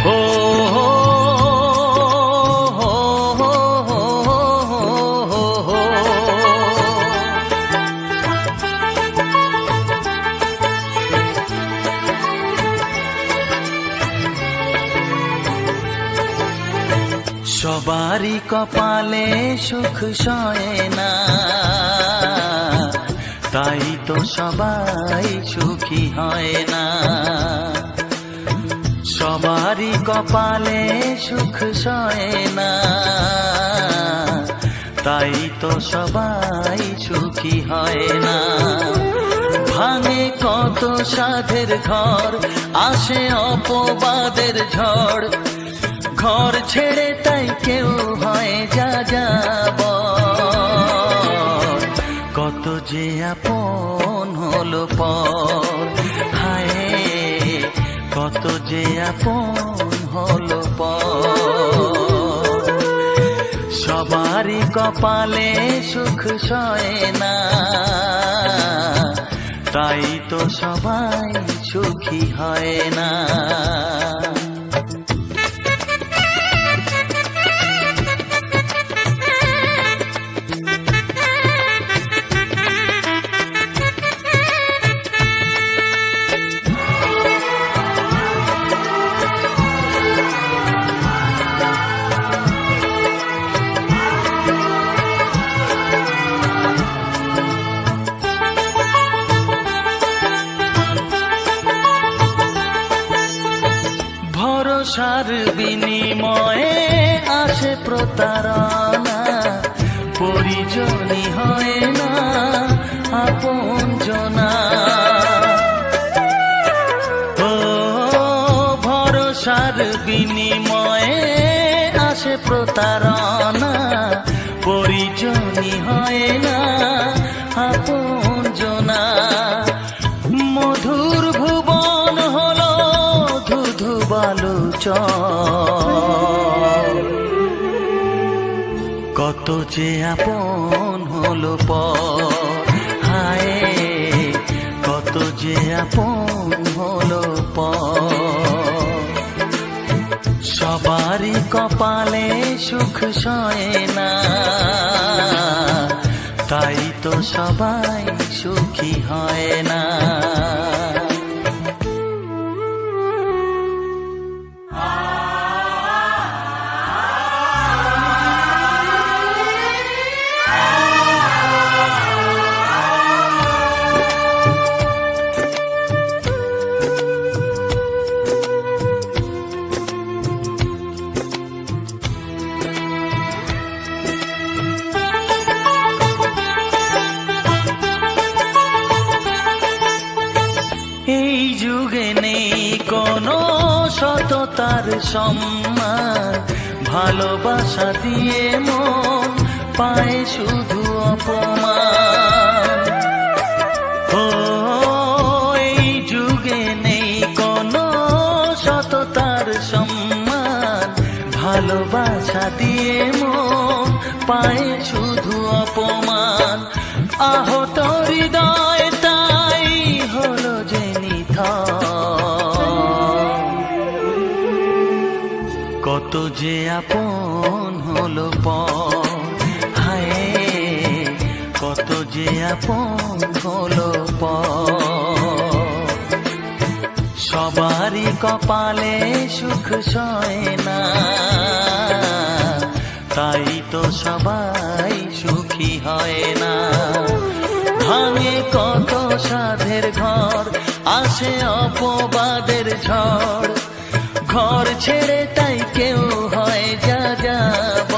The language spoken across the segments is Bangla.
ও সবারই কপালে সুখ সয় না, তাই তো সবাই সুখী হয় না। সবারই কপালে সুখ সয় না, তাই তো সবাই সুখী হয় না। ভাঙে কত সাধের ঘর, আসে অপবাদের ঝড়, ঘর ছেড়ে তাই কেউ হয় যা যাব। কত যে আপন হলো পর, হায় কত যে আপন হলো পর। সবারই কপালে সুখ সয় না, তাই তো সবাই সুখী হয় না। ভরসার বিনিময়ে আসে প্রতারণা, পরিজনই হয় না আপনজনা। ও ভরসার বিনিময়ে আসে প্রতারণা, পরিজনই হয় না আপনজনা। মধুর ভুবন হলো ধুধু বালুচর, কত যে আপন হলো পর, হায় কত যে আপন হলো পর। সবারই কপালে সুখ সয় না, তাই তো সবাই সুখী হয় না। এই যুগে নেই কোনো সততার সম্মান, ভালোবাসা দিয়ে মন পায় শুধু অপমান। ও এই যুগে নেই কোনো সততার সম্মান, ভালোবাসা দিয়ে মন পায় শুধু অপমান। আহত হৃদয় তাই হলো যে কত যে আপন হলো পর, হায় কত যে আপন হলো পর। সবারই কপালে সুখ সয় না, তাই তো সবাই সুখী হয় না। ভাঙে কত সাধের ঘর, আসে অপবাদের ঝড়, ঘর ছেড়ে তাই কেউ হয় যা যাব।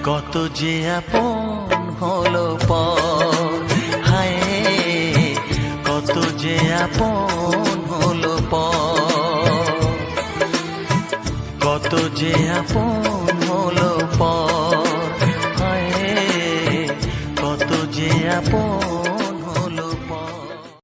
কত যে আপন হলো পর, হায় কত যে আপন হলো পর, কত যে আপন হলো